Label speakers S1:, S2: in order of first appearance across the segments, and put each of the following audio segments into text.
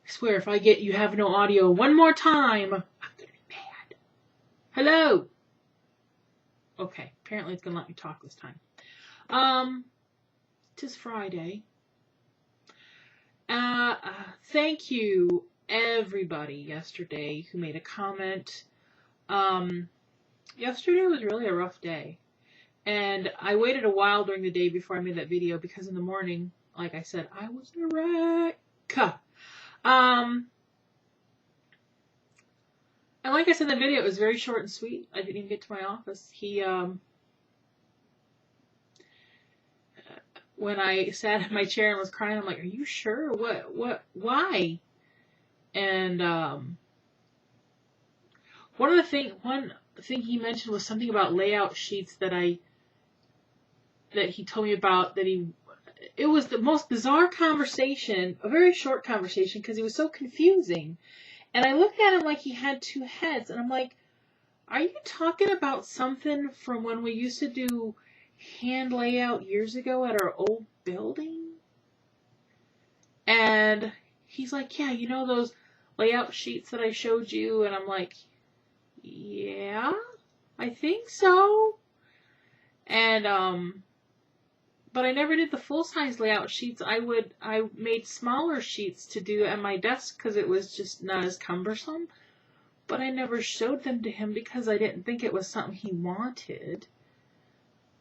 S1: I swear, if I get you have no audio one more time, I'm gonna be mad. Hello. Okay, apparently it's gonna let me talk this time. Tis Friday. Thank you everybody yesterday who made a comment. Yesterday was really a rough day. And I waited a while during the day before I made that video because in the morning, like I said, I was a wreck. And like I said in the video, it was very short and sweet. I didn't even get to my office. When I sat in my chair and was crying, I'm like, are you sure? Why? And one thing he mentioned was something about layout sheets that he told me about, it was the most bizarre conversation, a very short conversation, because he was so confusing. And I looked at him like he had two heads, and I'm like, are you talking about something from when we used to do hand layout years ago at our old building? And he's like, yeah, you know those layout sheets that I showed you? And I'm like, yeah, I think so. And, but I never did the full-size layout sheets. I made smaller sheets to do at my desk because it was just not as cumbersome. But I never showed them to him because I didn't think it was something he wanted.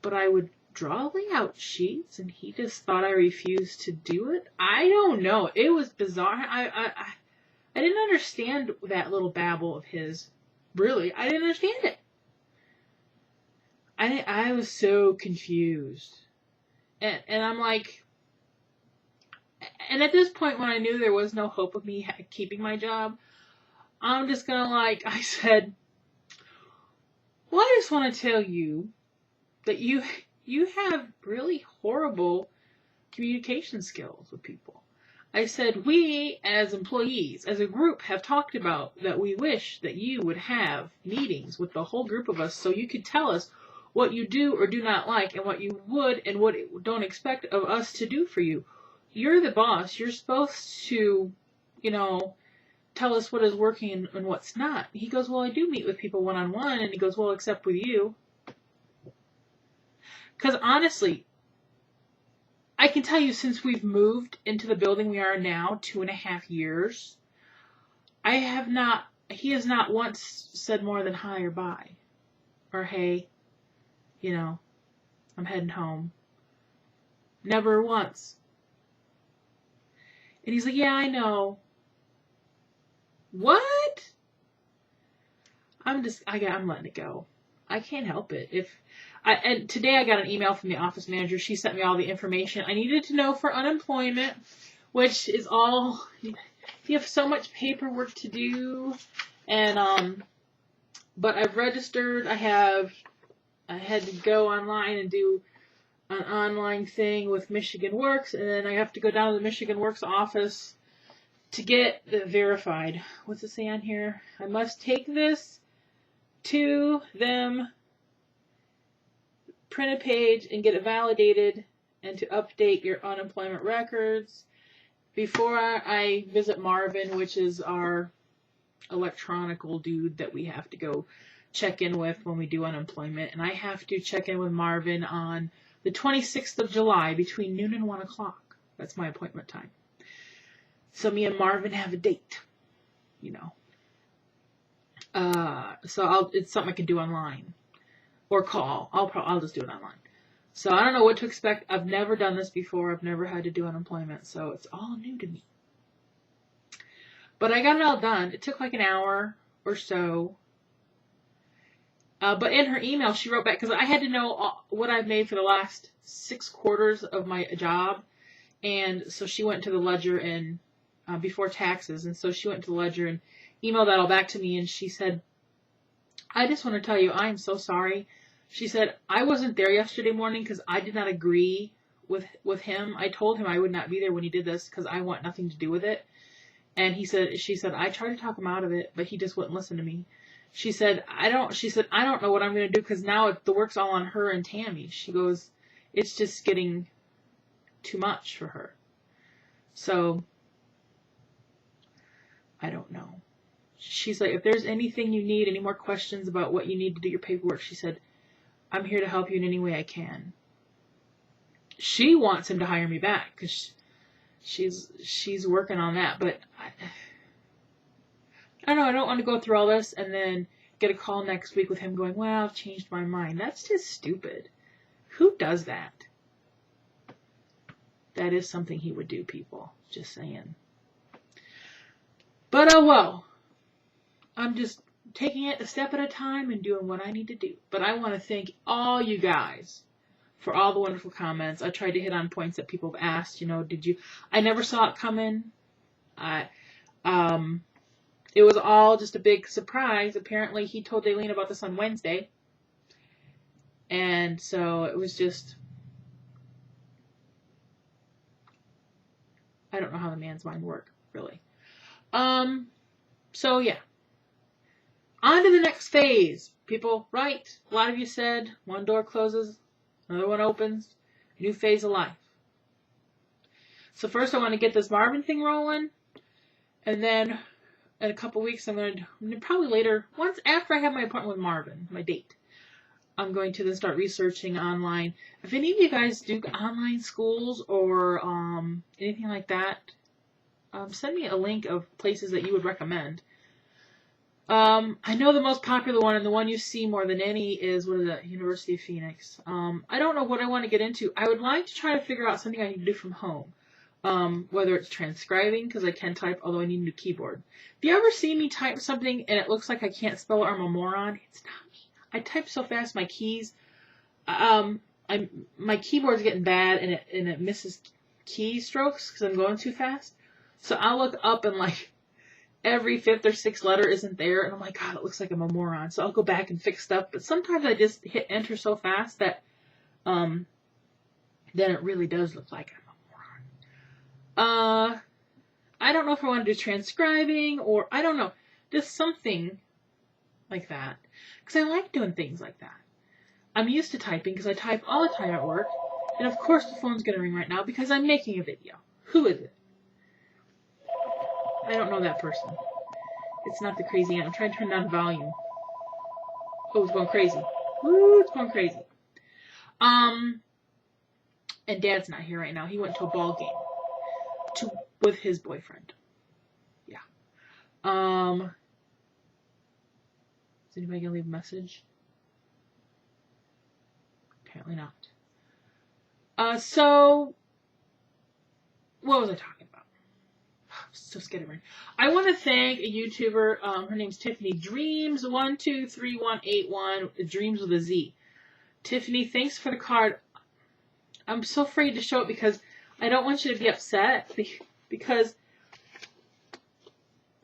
S1: But I would draw layout sheets, and he just thought I refused to do it. I don't know. It was bizarre. I didn't understand that little babble of his. Really, I didn't understand it. I was so confused. And I'm like, and at this point when I knew there was no hope of me keeping my job, I'm just gonna I said, well, I just want to tell you that you have really horrible communication skills with people. I said, we as employees, as a group, have talked about that we wish that you would have meetings with the whole group of us so you could tell us what you do or do not like and what you would and what don't expect of us to do for you. You're the boss. You're supposed to, tell us what is working and what's not. He goes, well, I do meet with people one-on-one. And he goes, well, except with you. Because honestly, I can tell you since we've moved into the building we are now, 2.5 years, he has not once said more than hi or bye. Or hey, I'm heading home. Never once. And he's like, yeah, I know. What? I'm letting it go. I can't help it. And today I got an email from the office manager. She sent me all the information I needed to know for unemployment, which is all, you have so much paperwork to do. And, but I've registered. I had to go online and do an online thing with Michigan Works, and then I have to go down to the Michigan Works office to get verified. What's it say on here? I must take this to them, print a page, and get it validated, and to update your unemployment records before I visit Marvin, which is our electronical dude that we have to go check in with when we do unemployment. And I have to check in with Marvin on the 26th of July between noon and 1 o'clock. That's my appointment time. So me and Marvin have a date, So it's something I can do online or call. I'll just do it online. So I don't know what to expect. I've never done this before. I've never had to do unemployment, so it's all new to me. But I got it all done. It took like an hour or so. But in her email, she wrote back, because I had to know what I've made for the last 6 quarters of my job. And so she went to the ledger and before taxes. And so she went to the ledger and emailed that all back to me. And she said, I just want to tell you, I am so sorry. She said, I wasn't there yesterday morning because I did not agree with him. I told him I would not be there when he did this because I want nothing to do with it. And she said, I tried to talk him out of it, but he just wouldn't listen to me. She said, I don't know what I'm going to do because now the work's all on her and Tammy. She goes, it's just getting too much for her. So I don't know. She's like, if there's anything you need, any more questions about what you need to do your paperwork, she said, I'm here to help you in any way I can. She wants him to hire me back because she's working on that. But I don't know. I don't want to go through all this and then get a call next week with him going, well, I've changed my mind. That's just stupid. Who does that? That is something he would do, people. Just saying. But oh well. I'm just taking it a step at a time and doing what I need to do. But I want to thank all you guys for all the wonderful comments. I tried to hit on points that people have asked. You know, I never saw it coming. It was all just a big surprise. Apparently, he told Daylene about this on Wednesday. And so it was just, I don't know how the man's mind works, really. So yeah. On to the next phase. People, right? A lot of you said one door closes, another one opens, new phase of life. So first I want to get this Marvin thing rolling, and then in a couple weeks I'm going to, probably later, once after I have my appointment with Marvin, my date, I'm going to then start researching online. If any of you guys do online schools or anything like that, send me a link of places that you would recommend. I know the most popular one and the one you see more than any is University of Phoenix. I don't know what I want to get into. I would like to try to figure out something I need to do from home. Whether it's transcribing, because I can type, although I need a new keyboard. If you ever see me type something and it looks like I can't spell it or I'm a moron, it's not me. I type so fast, my keys, my keyboard's getting bad and it misses keystrokes because I'm going too fast. So I'll look up and like every fifth or sixth letter isn't there, and I'm like, God, it looks like I'm a moron. So I'll go back and fix stuff. But sometimes I just hit enter so fast that then it really does look like I'm a moron. I don't know if I want to do transcribing or I don't know, just something like that. Because I like doing things like that. I'm used to typing because I type all the time at work. And of course the phone's going to ring right now because I'm making a video. Who is it? I don't know that person. It's not the crazy aunt. I'm trying to turn down the volume. Oh, it's going crazy. Woo, it's going crazy. And Dad's not here right now. He went to a ball game with his boyfriend. Yeah. Is anybody gonna leave a message? Apparently not. So what was I talking about? So scatterbrained. I want to thank a YouTuber. Her name's Tiffany Dreams 123181. Dreams with a Z. Tiffany, thanks for the card. I'm so afraid to show it because I don't want you to be upset because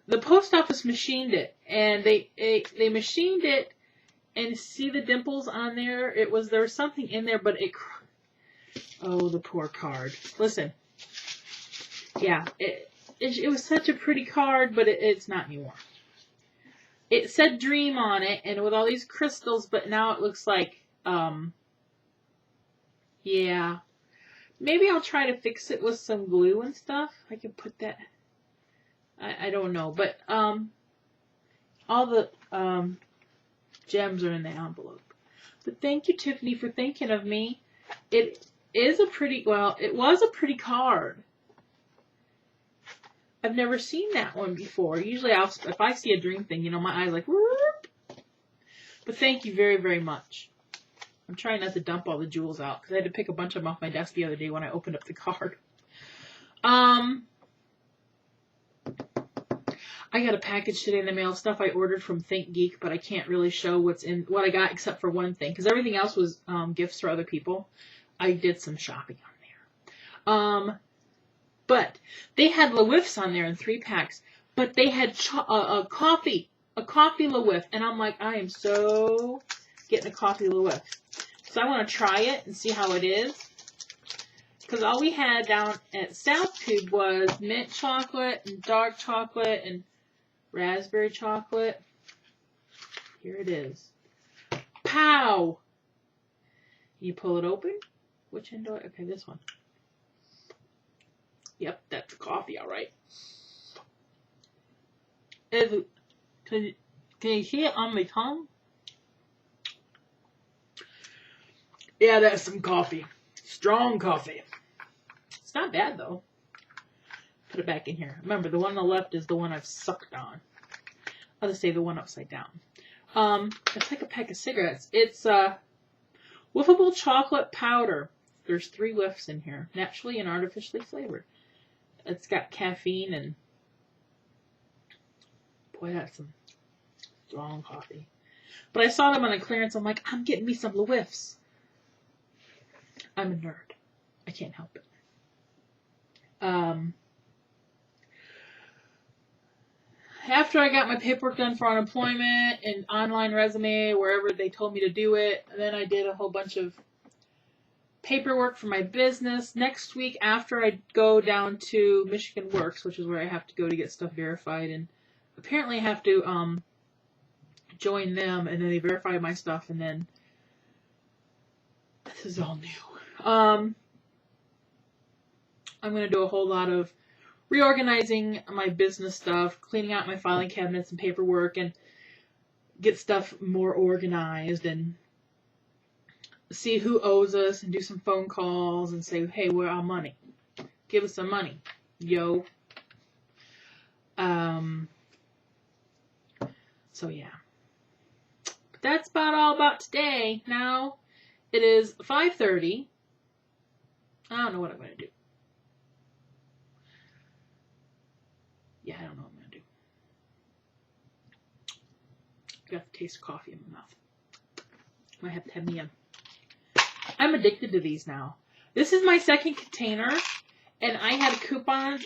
S1: the post office machined it and they machined it and see the dimples on there. There was something in there, but oh, the poor card. Listen, yeah, it was such a pretty card, but it's not anymore. It said dream on it and with all these crystals, but now it looks like yeah. Maybe I'll try to fix it with some glue and stuff. I can put that. I don't know, but all the gems are in the envelope. But thank you, Tiffany, for thinking of me. It was a pretty card. I've never seen that one before. Usually, if I see a dream thing, my eyes like whoop. But thank you very, very much. I'm trying not to dump all the jewels out because I had to pick a bunch of them off my desk the other day when I opened up the card. I got a package today in the mail, stuff I ordered from ThinkGeek, but I can't really show what I got except for one thing because everything else was gifts for other people. I did some shopping on there. But they had LaWiffs on there in 3-packs, but they had a coffee LaWiff, and I'm like, I am so getting a coffee LaWiff. So I want to try it and see how it is. Because all we had down at South Tube was mint chocolate and dark chocolate and raspberry chocolate. Here it is. Pow! You pull it open. Which end do I? Okay, this one. Yep, that's coffee, all right. Can you see it on my tongue? Yeah, that's some coffee. Strong coffee. It's not bad, though. Put it back in here. Remember, the one on the left is the one I've sucked on. I'll just say the one upside down. It's like a pack of cigarettes. It's whiffable chocolate powder. There's 3 whiffs in here. Naturally and artificially flavored. It's got caffeine and... Boy, that's some strong coffee. But I saw them on a clearance. I'm like, I'm getting me some whiffs. I'm a nerd. I can't help it. After I got my paperwork done for unemployment and online resume, wherever they told me to do it, then I did a whole bunch of paperwork for my business. Next week, after I go down to Michigan Works, which is where I have to go to get stuff verified, and apparently I have to join them, and then they verify my stuff, and then this is all new. I'm going to do a whole lot of reorganizing my business stuff, cleaning out my filing cabinets and paperwork, and get stuff more organized, and see who owes us, and do some phone calls, and say, hey, where our money? Give us some money. Yo. So, yeah. But that's about all about today. Now, it is 5:30. I don't know what I'm going to do. Yeah, I don't know what I'm going to do. Got the taste of coffee in my mouth. Might have to have me a... I'm addicted to these now. This is my second container, and I had a coupon,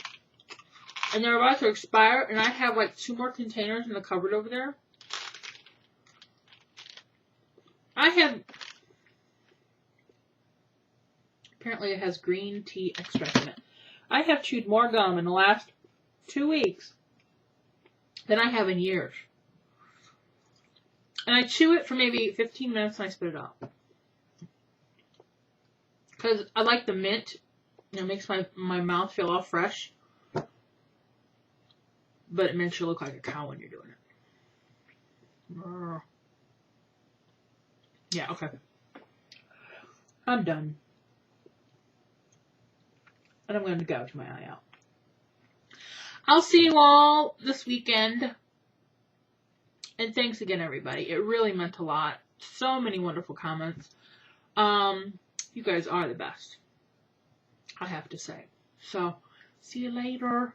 S1: and they're about to expire, and I have like 2 more containers in the cupboard over there. Apparently it has green tea extract in it. I have chewed more gum in the last 2 weeks than I have in years. And I chew it for maybe 15 minutes and I spit it out. Because I like the mint. It makes my mouth feel all fresh. But it makes you look like a cow when you're doing it. Yeah, okay. I'm done. And I'm going to gouge my eye out. I'll see you all this weekend. And thanks again, everybody. It really meant a lot. So many wonderful comments. You guys are the best, I have to say. So, see you later.